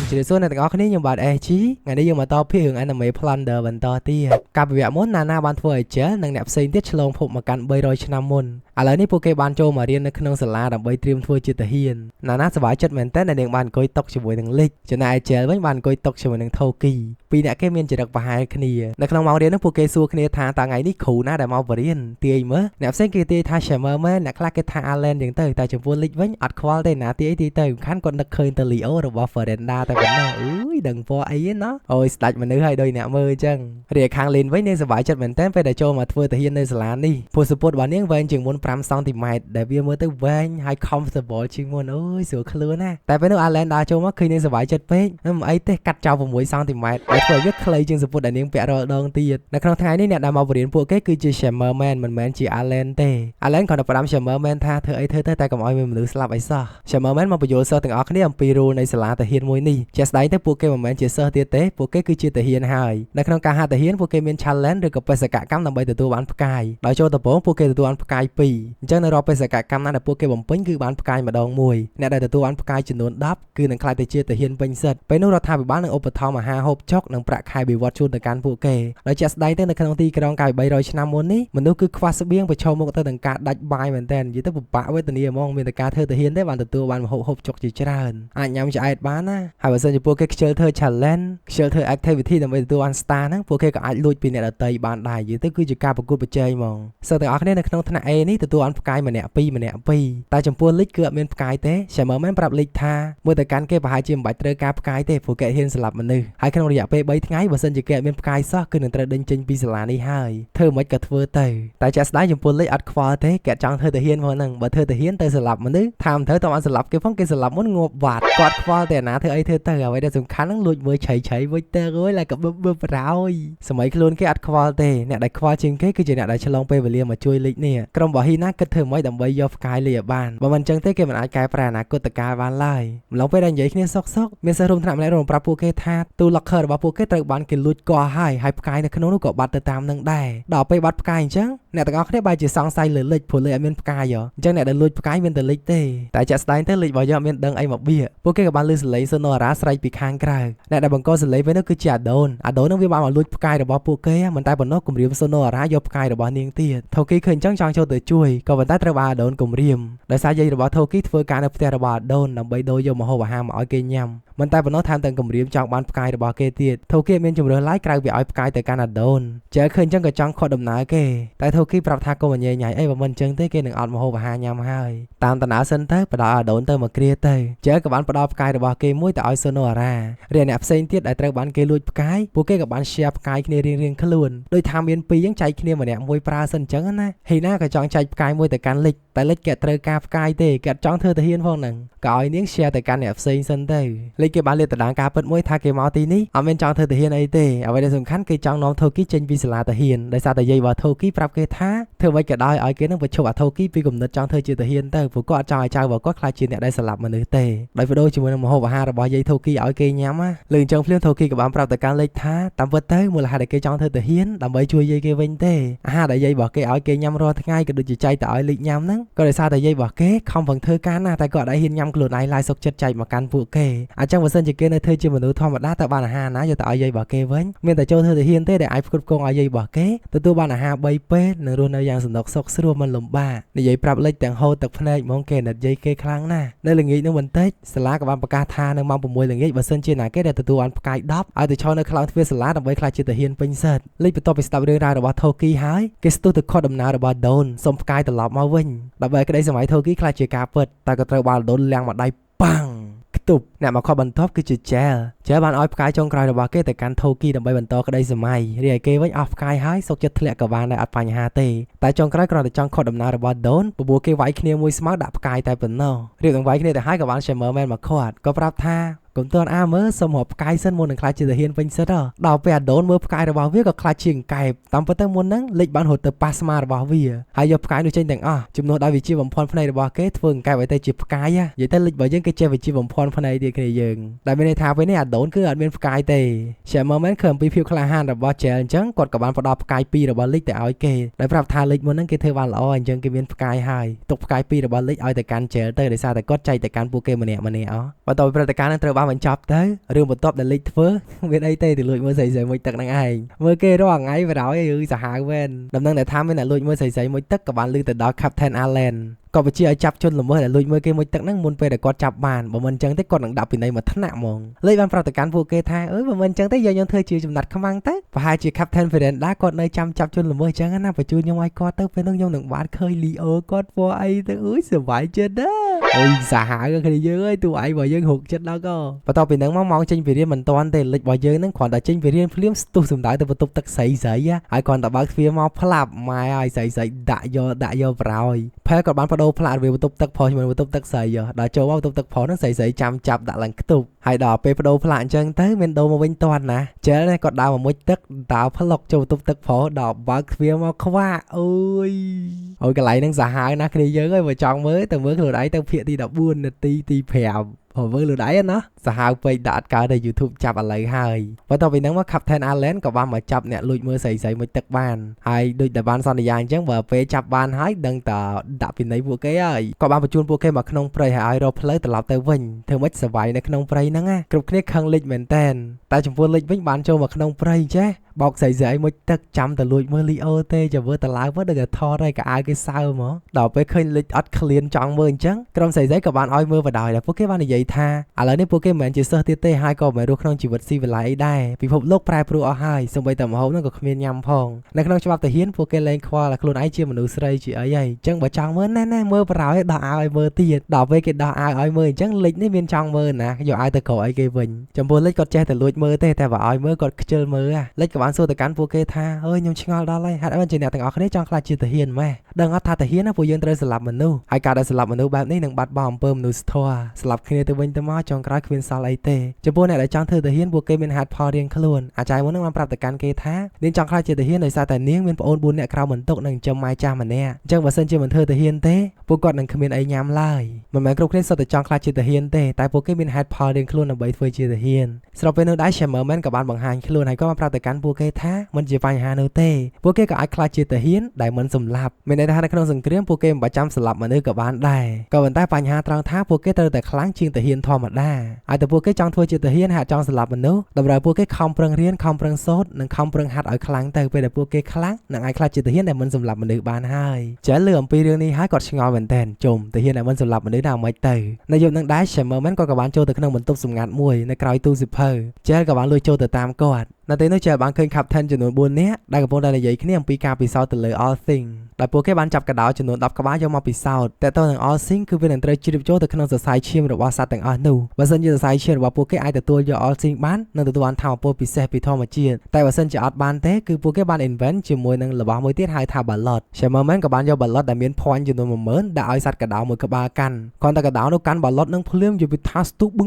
จะได้ส่วนในแต่ก็คนนี้ยังบาดเอชีงานนี้ยังมาต่อพี่หึงอันนั้นไม่พลันเดอร์บันต่อตีกับแบบม้วนนาบานถวยเจ้าหนังแนบเซนที่ฉลองผมมากันใบรอยชนะมนอะไรนี่โปเกบานโจมาเรียนในขนมสลาดับใบเตรียมถวยจิตเฮียนนาสบายจัดเหมือนแต่ในเด็กบานก้อยตกช่วยหนังเล็กจะนายเจ้าไว้บานก้อยตกช่วยหนังเท่ากีปีนี้แกเมียนจะดักปะหายคณีในขนมมาเรียนนักโปเกซัวคณีทางต่างไงนี่ขู่น่าได้มาเรียนเตียเมื่อแนบเซนกีตีทาเฉมเมื่อนักลากทางอาเลนอย่างเตยแต่จมูกเล็กไว้อัดควอลได้นาตีไอตีเตยขั้นก่อนนักเคยตะลีโอหรือว่าเฟอร์เรนดาแต่เป็นเนาะดังพอไอ้เนาะโอ้ยสตัดมันนึกให้โดยเนี่ยมือจังเรียกคางเลนไว้ในสบายจัดเหมือนเต้นไปแต่โจมาทัวร์แต่เฮียนในสลานี่ผู้สปอร์ตวันนี้เวนจึงม้วนปรำซองติดไม้แต่เบี้ยมือตัวเวนให้คอมฟอร์ตบอลชิงม้วนโอ้ยสวยคลื่นนะแต่เป็นอาเลนดาโจมาเคยในสบายจัดเป๊ะไอ้เต้กัดเจ้าผมมวยซองติดไม้ไอ้ถอยก็เคยจึงสปอร์ตอันนี้เปะรอดองตีในครั้งท้ายนี่เนี่ยดามาบริเวณพวกคือจีเชมเมอร์แมนมันเหมือนจีอาเลนเต้อาเลนก่อนจะปรำเชมเมอร์แมนท่าเธอไอ้เธอแต่กับอ้อยมันหรือสลับไอ้ซ่าเชมเมอร์แมนมาประโยชน์เซอร์ถึงออกนี่ปีรูในสลาแต่เฮียนมวยนี่เจสได้แต่พวกเกมเหมือนเจสเซอร์เตี้ยเต้พวกเกคือจีแต่เฮียนหายในขณะการหาแต่เฮียนพวกเกมีชันเลนหรือกับไปสกัดกำนำใบตัวบ้านพกายโดยโจตะโป้พวกเกตัวบ้านพกายปีจังในรอไปสกัดกำนั้นแต่พวกเกบ่มปิ้งคือบ้านพกายมาดองมวยในได้ตัวบ้านพกายจำนวนดับคือหนังคลายแต่เจแต่เฮียนเป็นเสร็จไปนู่นเราทำไปบ้านหนังอุปทองมาหาหอบช็อกหนังประคายไปวัดชูในการพวกเกแล้วเจสได้แต่ในขณะที่กระดองกายใบรอยชนะมนนี้มันดูคือควาสเบียงไปชมมุกแต่หนังการดัดใบเหมือนแต่ยี่แต่ปุบปะไว้ตัวนี้มองมีแต่การเธอแต่เฮียนได้บ้านตัวบ้านมาหอบช็อกจีจราอันยำจะไอ้บ้านนะหากว่าเซนจะพวกเกเชลเธอชันเลนเชลเธอแอคทิวิตี้ในตัวอันสตาร์นั่งพวกเกก็อาจลุยปีเนี่ยเราเตยบ้านได้ยี่แต่คือจะการประกวดประเจยมองเสด็จออกเนี่ยในขนมธนาเอนี่ตัวอันพกายมาเนี่ยปีแต่จำพวกลิกเกือบเป็นพกายเต้เฉมแม่ปรับลิกท่าเมื่อแต่การเก็บหายจิมบัตรเตอร์การพกายเต้พวกเกเห็นสลับมันนึหายขนมระยะไปใบทั้งไงว่าเซนจะเก็บเป็นพกายซอกคือหนึ่งตระเดินจินปีสลานี่หายเธอไม่กระเทอเตยแต่จะสได้จำพวกลิกอัดควาเต้แกจังเธอแต่เฮียนพอหนึ่งบ่เธอแต่เฮียนเตยสลับมันนึทำเธอต้องอันสลับเก็บฟ้องเก็บสลับมันงบบาดกอดควาแต่นะเธอไอเธอเตยเอาไว้ได้สำคัญนั่งลุยมือเฉยไว้เตยไว้อะไรกับเบิ่มเราสมัยคลุนแกอัดควาเต้เนี่ยได้ควาจริงแค่คือจะเนี่ยได้ฉลองไปเวลียมาช่วยลิกเนี่ยกรมบ่อฮีนักกระเทอไว้ดำใบยอฟกายเลยบ้านบ่มันจังเต้แกมันอาจกลายปราณากตกาบ้านไล่ลองไปได้ใหญ่ขึ้นซอกเมื่อสรุปทำอะไรรวมปรับพวกเกธาตูล็อกเคอร์ว่าพวกเกตระบ้านกินลุยก่อให้พกายในขนมลูกกบัดตามนั่งได้ดอกไปบัดพกายจังเนี่ยแต่ก็แค่ใบจีซองไซเลยเล็กผลเลยเป็นพกายเหรอจังเนี่ยได้ลุยพกายเป็นแต่เล็กเต้แต่จะสไตล์เต้เล็กบ่อยเป็นดังไอหมอกเบี้ยพวกเกกับบ้านลือสไลซ์โนราสไลปีข้างกลางเนี่ยได้บังก็สไลไปนั่นคือจ่าโดนนั่งวิบากมาลุยพกายระบอบพวกเกยมันตายบนนกกลุ่มเรียมโซโนรายพกายระบอบเนียงเตี้ยเท่ากี้เคยจังจางโชว์ตัวช่วยก็วันใต้ระบาโดนกลุ่มเรียมโดยสายใยระบอบเท่ากี้เพื่อการเอาแต่ระบาโดนนำใบโดยโยมโหวหามอ้อยเกยยำมันตายบนนกทางต่างกลุ่มเรียมจางบ้านพกายระบอบเกยเตี้ยเท่ากี้เป็นจุ่มเรือไล่กลายไปอ้อยพกายแต่การโดนเจอเคยจังกับจังขอดำนาเกยแต่เท่ากี้ปรับทางก็มันใหญ่ไอ้บ่มันจังเต้เกยหนึ่งออดโมโหวหายำให้ตามตนาเซนเตอร์ปดาโดนเตอร์มาเกลียเตยเจอกับบ้านปดาพกายระบอบเกยมุ้ยแต่อ้อยโซโนราเรียนแอบเซนเตี้ยได้ตระบ้านเกยลุยพกายพวกเกยกับบ้านเชียพกายเรียงขลุ่นโดยทำเมียนปียังใจเนียมาเนี่ยมวยปลาเซนจังนะเฮน่ากับจังใจพกายมวยแต่การเล็กแต่เล็กแกะเตอร์กาพกายเต้แกะจังเธอตะเฮียนพวกหนึ่งก็อ้อยเนี้ยเชียแต่การแอบเซนเซนเตอร์เล็กเก็บบ้านเล็กแต่ด่างกาเปิดมวยทาเกมอตีนี้เอาเป็นจังเธอตะเฮียนไอเต้เอาไว้ในสำคัญคือจังน้องโทกี้เจนปีสลาตะเฮียนได้ซาตะเยว่าโทกี้ปรับเกท่าเธอไว้แกะได้อ้อยเกนั่งไปโชว์โทกี้ปีกลุ่มนัดจังเธอจีตะเฮียนเตอร์ผู้ก็จังไอจังว่าก็คลายจีเนี่ยได้สลับมาเนื้อเต้ได้ไปโดยจมูกน้ำหอมว่าระบายเยโทกี้อ้อยเกยย้ำอ่ะเรื่องจังเพื่อนโทกี้กับบ้านปรับแต่การเล็กท่าตามเวอร์เตอร์มูลค่าได้เกจังเธอตะเฮียนดำไปช่วยเยเกวินเต้ได้เยบอกเกอ้อยเกย้ำรอทั้งไงก็ดูจิตใจแต่อ้อยเล็กย้ำนั่งก็ได้ซาแต่เยบอกเกคำฝังเธอการนะแต่ก็ได้เห็นย้ำกลุ่นไอลายสกจัดใจมาการผูกเกอาจังว่าเส้นจะเกในเธอจะมนุษย์ทอมได้แต่บ้านอาหารนะอยู่แต่อ้อยเยบอกเกเว้นเมื่อแต่โจเธอตะเฮียนเต้ได้ไอ้ฟุกกงอ้อยเยบอกเกตัวบ้านอาหารใบเป็ดหนึ่งรุ่นในยางสนุกซกสรัวมันหลมบ้าในเยปรับเล็กแต่งโฮตักพนัยมองเกนัดเยเกครั้งหน้าในเรื่องนี้ในวันเต้สลากับบ้านประกาศทาในมังปุ่มมวยเรื่องนี้ว่าเส้นเจน่าเกได้ตัวอันประกายดับเอาแต่ชาวในคลาวทเวสลาดับไว้คลายจิตเฮียนเป็นเสร็จเล็กไปต่อไปสตาร์เรื่องราวระบาดโทกี้หายเกสตูตะคอดำนาระบาดโดนสมประกายตลอดมาวิ่งดับไว้ก็ได้สมัยโทกี้คลายเจกาเปิดแต่ก็ตระบาดโดนแรงมาได้ปังตุบเนี่ยมาข้อบรรทบคือจุดเจบ้านอ้อยกายจงกลายระบาดเกแต่การโทกี้ดับใบบรรทบก็ได้สมัยเรียกเกไว้ออฟกายหายสกจะทะเลกับบ้านในอัดปัญหาเตแต่จงกลายกรณีจังขอดำนาระบาดโดนปบัวเกไว้เคียมวยสมาร์ทดับกายแต่เป็นเนาเรียกตั้งไว้เคียแต่หายกับบ้านเชมเมอร์แมนมาขอดก็ปรับท่ากลุ่มตัวอาเมื่อสมหอบกายเส้นมวลหนึ่งคลายจิตเฮียนเป็นเสด็จดาวเปียโดนเมื่อกายระบาดวิ่งกับคลายเชียงไก่ตามประตูมวลนั้นเล็กบ้านหัวเตอปัสมาระบาดวิ่งหายบกายดูเช่นแต่งจุดโน้ตดาวิจิบมพรภายในระบาดเกตฝึกกายไว้แต่จิบกายอย่าแต่เล็กบ่ยังเกจวิจิบมพรภายในเดียกันยังแต่ไม่ในทางไปเนี่ยโดนคืออาจเป็นกายเตะเชื่อมาแม้เขิมไปพิวคลาหันระบาดเจนจังกดกับบ้านประดากายปีระบาดเล็กแต่เอาเกตได้ปรับทางเล็กมวลนั้นเกเทวันละอ่อนจังเกเป็นกายหายตกกายปีระบาดเล็กเอาแต่การเจอเตอได้ซาแต่ก็ใจแต่การปูเกมันเนี่ยวันต่อไปประการนั้นเตอร์ បានបញ្ចប់ទៅរឿងបន្ទាប់ដែលលេចធ្វើមានអីទេទៅលួចមើលស្រីមួយទឹកហ្នឹងឯងមើលគេរាល់ថ្ងៃបរោយយឺសាហាវមែនដំណឹងដែលថាមានអ្នកលួចមើលស្រីមួយទឹកក៏បានលើទៅដល់ Captain Allen ក៏បញ្ជាឲ្យចាប់ជនល្មើសដែលលួចមើលគេមួយទឹកហ្នឹងមុនពេលដែលគាត់ចាប់បានបើមិនអញ្ចឹងទេគាត់នឹងដាក់ពិន័យមួយថ្នាក់ហ្មងលេខបានប្រាប់ទៅកាន់ពួកគេថាបើមិនអញ្ចឹងទេយកខ្ញុំធ្វើជាចំណាត់ខ្មាំងទៅប្រហែលជា Captain Veranda គាត់នៅចាំចាប់ជនល្មើសអញ្ចឹងណាបញ្ជូនខ្ញុំឲ្យគាត់ទៅពេលនោះខ្ញុំនឹងបានឃើញ Leo គាត់ពណ៌អីទៅអើយសុបាយចិត្តណាអូយសាហាវគ្នាយើងអើយទូឯងរបស់យើងហុកចិត្តដល់ក៏បន្ទាប់ពីហ្នឹងមកម៉ោងចេញពីរៀនមិនតាន់ទេលេខរបស់យើងហ្នឹងគ្រាន់តែចេញពីរៀនភ្លាមស្ទុះសំដៅទៅបន្ទប់ទឹកស្រីហើយគ្រាន់តែបើកទ្វារមកផ្លាប់ម៉ែឲ្យស្រីដាក់យកប្រោយផែគាត់បានបដូរផ្លាកវាបន្ទប់ទឹកផុសជាមួយបន្ទប់ទឹកស្រីដល់ចូលមកបន្ទប់ទឹកផុសហ្នឹងស្រីចាំចាប់ដាក់ឡើងខ្ទប់ហើយដល់ពេលបដូរផ្លាកអញ្ចឹងទៅមានដូរមកវិញតាន់ណាជិលគាត់ដើរមកមុជទឹកដើរផ្លុកចូលបន្ទប់ទឹកផុសដល់បើកទ្វារមកខ្វាក់អូយកន្លែងហ្នឹងសាហាវណាស់គ្នាយើងអើយបើចង់មើលទៅមើលខ្លួនឯងទៅភាគទី14នាទីទី5មើលលើដៃណាសាហាវពេកដាក់កើតទៅ YouTube ចាប់ឥឡូវហើយបន្ទាប់ពីហ្នឹងមក Captain Allen ក៏បានមកចាប់អ្នកលួចមើលស្រីមួយទឹកបានហើយដូចតែបានសន្យាអញ្ចឹងបើពេលចាប់បានហើយដឹងតដាក់ពិន័យពួកគេហើយក៏បានបញ្ជូនពួកគេមកក្នុងព្រៃហើយឲ្យរកផ្លូវត្រឡប់ទៅវិញធ្វើម៉េចសវាយនៅក្នុងព្រៃហ្នឹងណាគ្រប់គ្នាខឹងលិចមែនតែនតែចំពោះលិចវិញបានចូលមកក្នុងព្រៃចេះបោកស្រីមួយទឹកចាំទៅលួចមើល Leo ទេចាំមើលទៅឡើងមើលដឹងតែថតហើយកៅអៅគេសើមកដល់ពេលឃើញលិចអត់ឃ្លានចង់មើលអញ្ចឹងក្រុមស្រីក៏បានឲ្យមើលបដ ாய் ដែរពួកគេបាននិយាយថាឥឡូវនេះពួកគេមិនមែនជាសិស្សទៀតទេហើយក៏មិនរស់ក្នុងជីវិតស៊ីវិល័យអីដែរពិភពលោកប្រែប្រួលអស់ហើយសូម្បីតែម្ហូបហ្នឹងក៏គ្មានញ៉ាំផងនៅក្នុងច្បាប់ទាហានពួកគេលែងខ្វល់ថាខ្លួនឯងជាមនុស្សស្រីជាអីហើយអញ្ចឹងបើចង់មើលណែមើលបរោយដោះអាវឲ្យមើលទៀតដល់ពេលគេដោះអាវឲ្យមើលអញ្ចឹងលិចនេះមានចង់មើលណាយកអាវទៅក្រោយអីគេវិញចំពោះលិចគាត់ចេះតែលួចមើលទេតែបើឲ្យមើលគាត់ខ្ជិលមើលលិចក៏បានសួរទៅកាន់ពួកគេថាអើយខ្ញុំឆ្ងល់ដល់ហើយហេតុអីជាអ្នកទាំងអស់គ្នាចង់ខ្លាចជាទាហានម៉េះដឹងអត់ថាទាហានណាពួកយើងត្រូវស្លាប់មនុស្សហើយការដែលស្លាប់មនុស្សបែបនេះនឹងបាត់បង់អំពើមនុស្សធម៌ស្លាប់គ្នាទៅវិញទៅមកចុងក្រោយគ្មានសល់អីទេចំពោះអ្នកដែលចង់ធ្វើទាហានពួកគេមានហេតុផលរៀងខ្លួនអាចារ្យមុននឹងបានប្រាប់ទៅកាន់គេថានាងចង់ខ្លាចជាទាហានដោយសារតែនាងមានប្អូន4នាក់ក្រោមបន្ទុកនិងចិញ្ចឹមម៉ែចាស់ម្នាក់អញ្ចឹងបើសិនជាមិនធ្វើទាហានទេពួកគាត់នឹងគ្មានអីញ៉ាំឡើយមិនមែនគ្រប់គ្នាសុទ្ធតែចង់ខ្លាចជាទាហានទេតែពួកគេមានហេតុផលរៀងខ្លួនដើម្បីធ្វើជាទាហានស្របពេលនោះដែរ Shamerman ក៏បានបង្ហាញខ្លួនហើយក៏បានប្រាប់ទៅកាន់ពួកគេថាមិនជាបញ្ហានោះទេពួកគេក៏អាចខ្លាចជាទាហានដែលមិនសម្លាប់មានន័យថានៅក្នុងសង្គ្រាមពួកគេមិនបាច់ចាំសម្លាប់មនុស្សក៏បានដែរក៏ប៉ុន្តែបញ្ហាត្រង់ថាពួកគេត្រូវតែខ្លាំងជាងទាហានធម្មតាហើយតែពួកគេចង់ធ្វើជាទាហានហើយចង់សម្លាប់មនុស្សតម្រូវពួកគេខំប្រឹងរៀនខំប្រឹងសូត្រនិងខំប្រឹងហាត់ឲ្យខ្លាំងទៅពេលដែលពួកគេខ្លាំងនឹងអាចខ្លាចជាទាហានដែលមិនសម្លាប់មនុស្សបានហើយចេះលើអំពីរឿងនេះហើយគាត់ឆ្ងល់មែនទែនជុំទាហានដែលមិនសម្លាប់មនុស្សដល់មិនទៅនៅយប់នឹងដែរ Shamerman ក៏បានចូលទៅក្នុងបន្ទប់សម្ងាត់មួយនៅក្រៅទូសិភៅចេះក៏បានលួចចូលទៅតាមគាត់នៅទីនោះចេះបានឃើញ Captain ចំនួន4នាក់ដែលកំពុងតែនិយាយគ្នាអំពីការពិសោធន៍ទៅលើ All Thing ដែលពួកគេបានចាប់កដោចំនួន10ក្បាលយកមកពិសោធន៍តែទៅនឹង All Thing គឺវានឹងត្រូវជ្រាបចូលទៅក្នុងសរសៃឈាមរបស់សត្វទាំងអស់នោះបើសិនជាសរសៃឈាមរបស់ពួកគេអាចទទួលយក All Thing បាននឹងទទួលបានថាមពលពិសេសពីធម្មជាតិតែបើសិនជាអត់បានទេគឺពួកគេបាន invent ជាមួយនឹងរបស់មួយទៀតហៅថា Ballot Shamerman ក៏បានយក Ballot ដែលមាន point ចំនួន10000ដាក់ឲ្យសត្វកដោមួយក្បាលកាន់គ្រាន់តែកដោនោះកាន់ Ballot នឹងភ្លាមយកវាថាស្ទុះប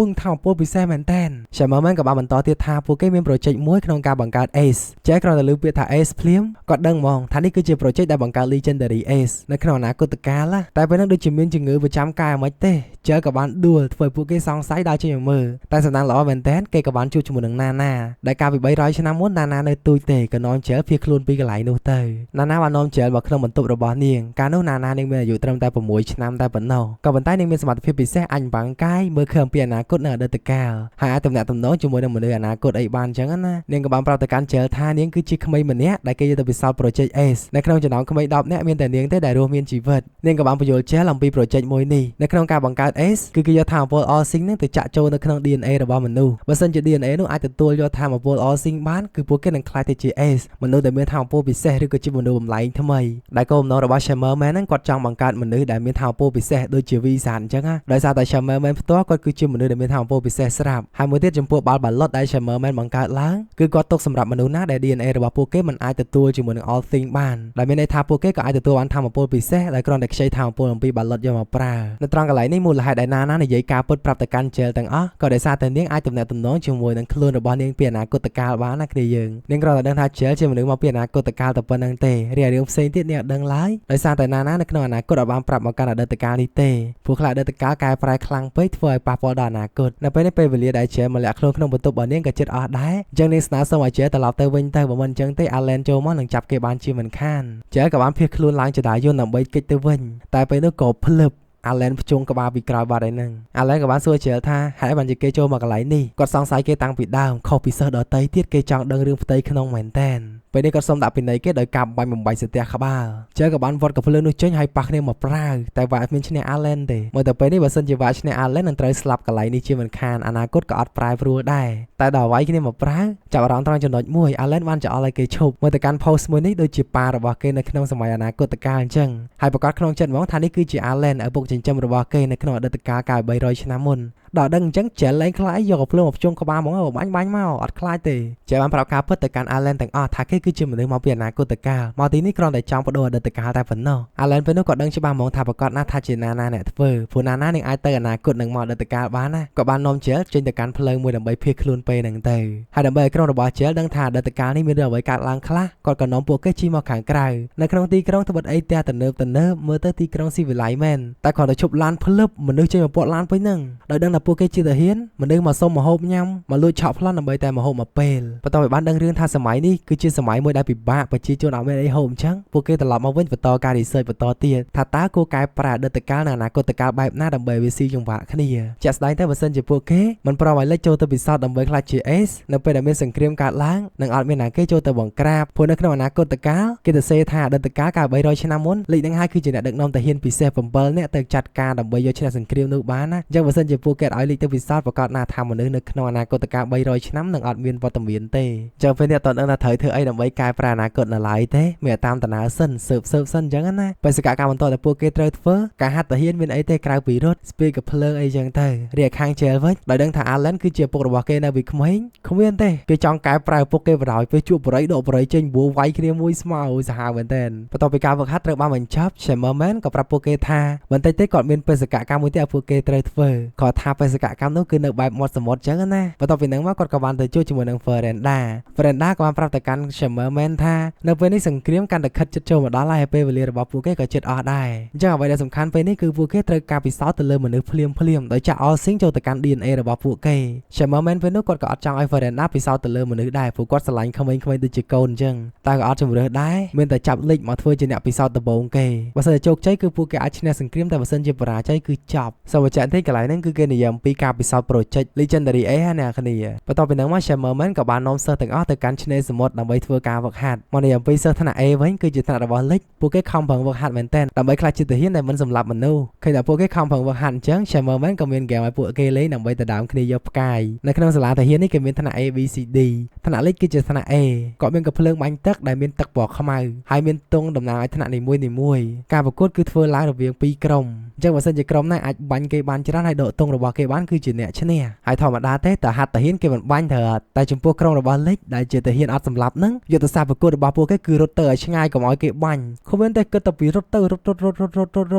ឹងថាមពលពិសេសមែនតើ Shamerman ក៏បានបន្តទៀតថាពួកគេមាន project មួយក្នុងការបង្កើត Ace ចេះគ្រាន់តែលើពាក្យថា Ace ភ្លាមគាត់ដឹងហ្មងថានេះគឺជា project ដែលបង្កើត Legendary Ace នៅក្នុងអនាគតកាលតែពេលនោះដូចជាមានជំងឺប្រចាំកាយមិនទេចេះក៏បានដួលធ្វើឲ្យពួកគេសង្ស័យដល់ចេញមកមើលតែសំណាងល្អមែនតើគេក៏បានជួបជាមួយនឹងណាណាដែលកាលពី300ឆ្នាំមុនណាណានៅទូចទេក៏នាំចេះភៀសខ្លួនពីកន្លែងនោះទៅណាណាបាននាំចេះមកក្នុងបន្ទប់របស់នាងកាលនោះណាណានាងមានអាយុត្រឹមតែ6ឆ្នាំតែប៉ុណ្ណោះក៏ប៉ុន្តែនាងមានសមត្ថភាពពិសេសអញបាំងកាយមើលឃើញពីអនាគតនៅអតីតកាលហើយអាចទំនាក់ទំនងជាមួយនឹងមនុស្សអនាគតអីបានអញ្ចឹងណានាងក៏បានប្រាប់ទៅកាន់ចេះថានាងគឺជាក្មេងម្នាក់ដែលគេយកទៅពិសោធន៍ Project Ace នៅក្នុងចំណោមក្មេង10នាក់មានតែនាងទេដែលរស់មានជីវិតនាងក៏បានបញ្យល់ចេះអំពី Project មួយនេះនៅក្នុងការបង្កើត Ace គឺគេយកថាមពល All Thing នឹងទៅចាក់ចូលនៅក្នុង DNA របស់មនុស្សបើសិនជា DNA នោះអាចទទួលយកថាមពល All Thing បានគឺពួកគេនឹងក្លាយទៅជា Ace មនុស្សដែលមានថាមពលពិសេសឬក៏ជាមនុស្សបំលែងថ្មីដែលគោលបំណងរបស់ Shamerman ហ្នឹងគាត់ចង់បង្កើតមនុស្សដែលមានថាមពលពិសេសដូចជា Visa អញ្ចឹងណាដោយសារតែ Shamerman ផ្ទាល់គាត់គឺជាមនុស្សដែលមានថាមពលពិសេសស្រាប់ហើយមួយទៀតចំពោះ Ballot ដែល Shamerman បង្កើតឡើងគឺគាត់ទុកសម្រាប់មនុស្សណាដែល DNA របស់ពួកគេមិនអាចទទួលជាមួយនឹង All Thing បានដែលមានន័យថាពួកគេក៏អាចទទួលបានថាមពលពិសេសដែលគ្រាន់តែខ្ចីថាមពលអំពី Ballot យកមកប្រើនៅត្រង់កន្លែងនេះមូលហេតុដែលណាណានិយាយការពិតប្រាប់ទៅកាន់ជែលទាំងអស់ក៏ដោយសារតែនាងអាចទំនាក់ទំនងជាមួយនឹងខ្លួនរបស់នាងពីអនាគតកាលបានណាគ្នាយើងនាងគ្រាន់តែដឹងថាជែលជាមនុស្សមកពីអនាគតកាលតែប៉ុណ្្នឹងទេរីឯរឿងផ្សេងទៀតនាងអត់ដឹងឡើយដោយសារតែណាណានៅក្នុងអនាគតអត់បានប្រាប់មកកាន់អតីតកាលនេះទេព្រោះខ្លះអតីតកាលកែប្រែខ្លាំងពេកធ្វើឲ្យប៉ះពាល់ដល់អនាគតនៅពេលនេះពេលវេលាដែលជែលមកលាក់ខ្លួនក្នុងបន្ទប់របស់នាងក៏ជិតអស់ដែរអញ្ចឹងនាងស្នើសុំឲ្យជែលត្រឡប់ទៅវិញទៅបើមិនអញ្ចឹងទេ Allen ចូលមកនឹងចាប់គេបានជាមិនខានជែលក៏បានភៀសខ្លួនឡើងចតាយន្តដើម្បីគេចទៅវិញតែពេលនោះក៏ភ្លឹប អាឡែនភ្ជុងក្បាលពីក្រោយបាត់ឯហ្នឹងអាឡែនក៏បានសួរជែលថាហេតុបានជាគេចូលមកកន្លែងនេះគាត់សង្ស័យគេតាំងពីដើមខុសពីសិស្សដទៃទៀតគេចង់ដឹងរឿងផ្ទៃក្នុងមែនតែនពេលនេះគាត់សុំដាក់ពិន័យគេដោយការបាញ់បំបីស្ទះក្បាលជែលក៏បានវត្តកាភ្លើងនោះចេញហើយប៉ះគ្នាមកប្រាវតែវាអត់មានឈ្នះអាឡែនទេមកទៅពេលនេះបើសិនជាវាឈ្នះអាឡែននឹងត្រូវស្លាប់កន្លែងនេះជាមិនខានអនាគតក៏អត់ប្រែប្រួលដែរតែដល់វាយគ្នាមកប្រាវចាប់អារម្មណ៍ត្រង់ចំណុចមួយអាឡែនបានចោលឲ្យគេឈប់មកទៅកាន់ post មួយនេះដូចជាប៉ារបស់គេនៅក្នុងសម័យអនាគតកាលអញ្ចឹងហើយប្រកាសក្នុងចិត្តហ្មងថានេះគឺជាអាឡែនឪពុកចិញ្ចឹមរបស់គេនៅក្នុងអតីតកាលកាល300ឆ្នាំមុនដល់ដឹងអញ្ចឹងជែលលែងខ្លាចយកភ្លើងមកភ្ជុំក្បាលហ្មងបាញ់មកអត់ខ្លាចទេជែលបានប្រាប់ការពិតទៅកាន់អាឡែនទាំងអស់ថាគេគឺជាមនុស្សមកពីអនាគតកាលមកទីនេះគ្រាន់តែចង់បដូរអតីតកាលតែប៉ុណ្ណោះអាឡែនពេលនោះក៏ដឹងច្បាស់ហ្មងថាប្រកាសណាស់ថាជាណាអ្នកធ្វើព្រោះណានឹងអាចទៅអនាគតនឹងមកអតីតកាលបានណាក៏បាននាំជែលចេញទៅកាន់ផ្លូវមួយដើម្បីភៀសខ្លួនពេលហ្នឹងទៅហើយដើម្បីឲ្យក្រុមរបស់ជែលដឹងថាអតីតកាលនេះមានរឿងអ្វីកើតឡើងខ្លះគាត់ក៏នាំពួកគេជិះមកខាងក្រៅនៅក្នុងទីក្រុងត្បិតអីផ្ទះទំនើបមើលទៅទីក្រុងស៊ីវិល័យមែនតែគាត់ទៅឈប់ឡានភ្លឹបមនុស្សចេញមកពាត់ឡានពេញហ្នឹងដោយដឹងថាពួកគេជាទាហានមនុស្សមកសុំម្ហូបញ៉ាំមកលួចឆក់ប្លន់ដើម្បីតែម្ហូបមកពេលបន្ទាប់ពីបានដឹងរឿងថាសម័យនេះគឺជាសម័យមួយដែលពិបាកប្រជាជនអត់មានអីហូបអញ្ចឹងពួកគេត្រឡប់មកវិញបន្តការ research បន្តទៀតថាតើគួរកែប្រែអតីតកាលនិងអនាគតកាលបែបណាដើម្បីវាស៊ីចង្វាក់គ្នាជាក់ស្ដែងទៅបើសិនជាពួកគេមិនប្រមឲ្យលេចចូលទៅពិសោធន៍ដើម្បីខ្លាចជា Ace នៅពេលដែលមានសង្គ្រាមកើតឡើងនឹងអត់មានណាគេចូលទៅបង្ក្រាបព្រោះនៅក្នុងអនាគតកាលគេទៅសេថាអតីតកាលកាល300ឆ្នាំមុនលេខនឹងហើយគឺជាអ្នកដឹកនាំទាហានពិសេស7នាក់ទៅចាត់ការដើម្បីយកឈ្នះសង្គ្រាមនោះបានណាអញ្ចឹងបើសិនជាពួកគេឲ្យលេខទៅពិសោធន៍ប្រកាសណាថាមនុស្សនៅក្នុងអនាគតកាល300ឆ្នាំនឹងអត់មានវត្តមានទេអញ្ចឹងពេលនេះអត់ដឹងថាត្រូវធ្វើអីដើម្បីកែប្រែអនាគតនៅឡើយទេមានតាមដំណើរសិនស៊ើបសិនអញ្ចឹងណាបេសកកម្មបន្តតែពួកគេត្រូវធ្វើការហាត់ទាហានមានអីទេក្រៅពីរត់ស្ពីកភ្លើងអីចឹងទៅរីឯខាងជែលវិញដោយដឹងថាអាឡែនគឺជាពុករបស់គេនៅពីក្មេងគ្មានទេគេចង់កែប្រែពុកគេបដ ாய் ពេលជួបបរិយដកបរិយចេញបួវាយគ្នាមួយស្មៅសាហាវមែនទែនបន្ទាប់ពីការវឹកហាត់ត្រូវបានបញ្ចប់ Shamerman ក៏ប្រាប់ពួកគេថាបន្តិចទេគាត់មានបេសកកម្មមួយទៀតឲ្យពួកគេត្រូវធ្វើគាត់ថាបេសកកម្មនោះគឺនៅបែបមាត់សមុទ្រចឹងណាបន្ទាប់ពីហ្នឹងមកគាត់ក៏បានទៅជួបជាមួយនឹង Veranda ក៏បានប្រាប់ទៅកាន់ Shamerman ថានៅពេលនេះសង្គ្រាមកាន់តែខិតជិតចូលមកដល់ហើយពេលវេលារបស់ពួកគេក៏ជិតអស់ដែរអញ្ចឹងអ្វីដែលសំខាន់ពេលនេះគឺពួកគេត្រូវការពិសោធន៍ទៅលើមនុស្សភ្លាមដោយចាក់ All Sync ចូលទៅកាន់ DNA របស់ពួកគេ Shamerman ពេលនោះគាត់ក៏អត់ចង់ឲ្យ Veranda ពិសោធន៍ទៅលើមនុស្សដែរព្រោះគាត់ស្រឡាញ់ក្មេងៗដូចជាកូនអញ្ចឹងតែក៏អត់ជំរឿសដែរមានតែចាប់លេចមកធ្វើជាអ្នកពិសោធន៍ដំបូងគេបើសិនជាជោគជ័យគឺពួកគេអាចឈ្នះសង្គ្រាមតែបើសិនជាបរាជ័យគឺចប់សូមបញ្ជាក់តិចកន្លែងហ្នឹងគឺគេនិយាយអំពីការពិសោធន៍ project Legendary A ហ្នឹងអ្នកគ្នាបន្ទាប់ពីហ្នឹងមក Shamerman ក៏បាននាំសិស្សទាំងអស់ទៅកាន់ឆ្នេរសមុទ្រដើម្បីធ្វើការវឹកហាត់មកនិយាយអំពីសិស្សថ្នាក់ A វិញគឺជាថ្នាក់របស់លេចពួកគេខំប្រឹងវឹកហាត់មែនទែនដើម្បីខ្លាចជាទាហានដែលមិនសម្លាប់មនុស្សឃើញតែពួកគេខំប្រឹងវឹកហាត់អញ្ចឹង Shamerman ក៏មានហ្គេមឲ្យពួកគេលេងដើម្បីទៅដើមគ្នាយកផ្កាយនៅក្នុងសាលាទាហាននេះគេមានថ្នាក់ A B C D ថ្នាក់លេខគឺជាថ្នាក់ A ក៏មានកាភ្លើងបាញ់ទឹកដែលមានទឹកពណ៌ខ្មៅហើយមានទង់តំណាងឲ្យថ្នាក់នីមួយៗការប្រកួតគឺធ្វើឡើងរវាង2ក្រុមអញ្ចឹងបើសិនជាក្រុមណាអាចបាញ់គេបានច្រើនហើយដកទង់របស់គេបានគឺជាអ្នកឈ្នះហើយធម្មតាទេតើហាត់ទាហានគេមិនបាញ់ទៅតែចំពោះក្រុមរបស់លេខដែលជាទាហានអត់សម្លាប់ហ្នឹងយុទ្ធសាស្ត្រប្រកួតរបស់ពួកគេគឺរត់ទៅឲ្យឆ្ងាយកុំឲ្យគេបាញ់គ្មានតែគិតតែពីរត់ទៅរ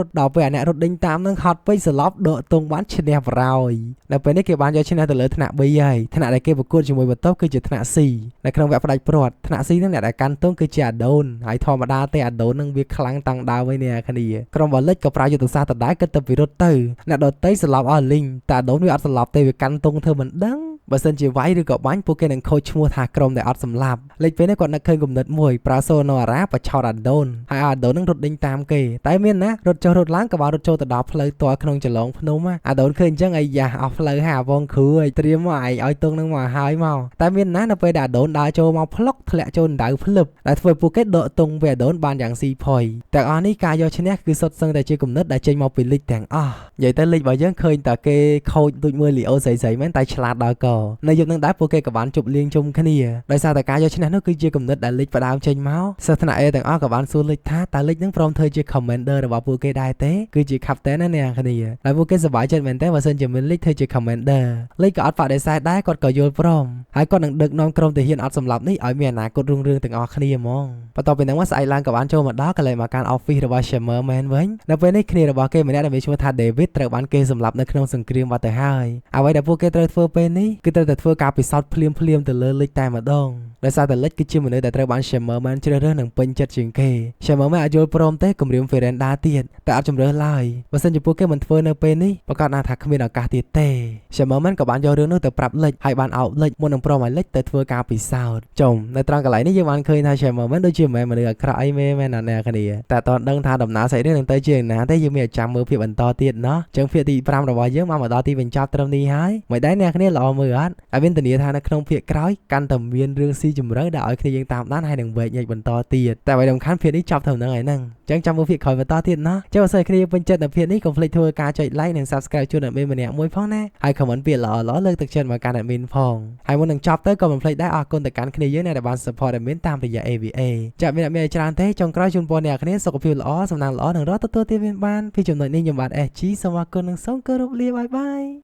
ត់ដល់ពេលអ្នករត់ដេញតាមហ្នឹងហត់ពេកសន្លប់ដកទង់បានឈ្នះបរោយនៅពេលនេះគេបានយកឈ្នះទៅលើថ្នាក់ B ហើយថ្នាក់ដែលគេប្រកួតជាមួយបន្ទប់គឺជាថ្នាក់ C នៅក្នុងវគ្គផ្ដាច់ព្រាត់ថ្នាក់ C ហ្នឹងអ្នកដែលកាន់ទង់គឺជាអាដូនហើយធម្មតាទេអាដូនហ្នឹងវាខ្លាំងតាំងដើមវិញអ្នកគ្នាក្រុមបលិចក៏ប្រើយុទ្ធសាស្ត្រដដែលគិតទៅពីរត់ទៅអ្នកដតីសន្លប់អស់លីងតែអាដូនវាអត់សន្លប់ទេវាកាន់ទង់ធ្វើមិនដឹងបើសិនជាវាយឬក៏បាញ់ពួកគេនឹងខូចឈ្មោះថាក្រុមដែលអត់សម្លាប់លេចពេលនេះគាត់នឹកឃើញគំនិតមួយប្រើសូណូអារ៉ាបឆោតអាដូនហើយអាដូននឹងរត់ដេញតាមគេតែមានណារត់ចុះរត់ឡើងក៏បានរត់ចូលទៅដល់ផ្លូវតក្នុងចលងភ្នំអាដូនឃើញអញ្ចឹងអាយ៉ាអស់ផ្លូវហើយអាវងគ្រូឲ្យត្រៀមមកឲ្យទង់នឹងមកហើយមកតែមានណានៅពេលដែលអាដូនដើរចូលមកផ្លុកធ្លាក់ចូលដៅភ្លឹបដែលធ្វើពួកគេដកទង់វាអាដូនបានយ៉ាងស៊ីផុយទាំងអស់នេះការយកឈ្នះគឺសុទ្ធសឹងតែជាគំនិតដែលចេញមកពីលេចទាំងអស់និយាយទៅលេចរបស់យើងឃើញតែគេខូចដូចមើលលីអូស្រីមែនតែឆ្លាតដល់កនៅយុគនឹងដែរពួកគេក៏បានជប់លៀងជុំគ្នាដោយសារតែការយកឈ្នះនោះគឺជាគំនិតដែលលេចផ្ដើមចេញមកសិស្សថ្នាក់ A ទាំងអស់ក៏បានសួរលេចថាតើលេចនឹងព្រមធ្វើជា commander របស់ពួកគេដែរទេគឺជា captain ណាអ្នកគ្នាហើយពួកគេសប្បាយចិត្តមែនទេបើសិនជាមានលេចធ្វើជា commander លេចក៏អត់បដិសេធដែរគាត់ក៏យល់ព្រមហើយគាត់នឹងដឹកនាំក្រុមទាហានអត់សម្លាប់នេះឲ្យមានអនាគតរុងរឿងទាំងអស់គ្នាហ្មងបន្ទាប់ពីហ្នឹងមកស្អែកឡើងក៏បានចូលមកដល់កន្លែងមកកាន់ office របស់ Shamerman វិញនៅពេលនេះគ្នារបស់គេម្នាក់ដែលមានឈ្មោះថា David ត្រូវបានគេសម្លាប់នៅក្នុងសង្គ្រាមបាត់ទៅហើយអ្វីដែលពួកគេត្រូវធ្វើពេលនេះគឺត្រូវតែធ្វើការពិសោធន៍ភ្លាមទៅលើលេខតែម្ដង ដោយសារតែលិចគឺជាមនុស្សដែលត្រូវបាន Shamerman ជ្រើសរើសនិងពេញចិត្តជាងគេ Shamerman អាចយល់ព្រមទេគម្រាម Veranda ទៀតតែអត់ជំរើសឡើយបើសិនជាពួកគេមិនធ្វើនៅពេលនេះប្រកាសណាស់ថាគ្មានឱកាសទៀតទេ Shamerman ក៏បានយករឿងនោះទៅប្រាប់លិចហើយបានអោបលិចមុននឹងព្រមឲ្យលិចទៅធ្វើការពិសោធន៍ចុំនៅត្រង់កន្លែងនេះយើងបានឃើញថា Shamerman ដូចជាមិនមែនមនុស្សអាក្រក់អីមែនណាអ្នកគ្នាតែអត់ដឹងថាដំណើរសាច់រឿងនឹងទៅជាយ៉ាងណាទេយើងមានចាំមើលភាគបន្តទៀតណោះចឹងភាគទី5របស់យើងមកដល់ទីបញ្ចប់ត្រឹមនេះហើយមិនដែរអ្នកគ្នាល្អមើលអត់ហើយមានធានាថានៅក្នុងភាគក្រោយកាន់តែមានរឿងស៊ីជម្រៅដែលឲ្យគ្នាយើងតាមដានហើយនឹងវែកញែកបន្តទៀតតែអ្វីសំខាន់ភាគនេះចប់ត្រឹមហ្នឹងហើយហ្នឹងចឹងចាំមើលភាគក្រោយបន្តទៀតណោះចាំបើសិនគ្នាពេញចិត្តនៅភាគនេះកុំភ្លេចធ្វើការចុច like និង subscribe ជូនអ្នកមានម្នាក់មួយផងណាហើយ comment ពាក្យល្អៗលើកទឹកចិត្តមកកាន់ admin ផងហើយមុននឹងចប់ទៅក៏មិនភ្លេចដែរអរគុណទៅកាន់គ្នាយើងដែលបាន support admin តាមរយៈ AVA ចាក់មានអ្នកមានច្រើនទេចុងក្រោយជូនពរអ្នកគ្នាសុខភាពល្អសំណាងល្អនិងរកទទួលទានមានបានពីចំណុចនេះខ្ញុំបាទ SG សូមអរគុណនិងសូមគោរពលាបាយបាយ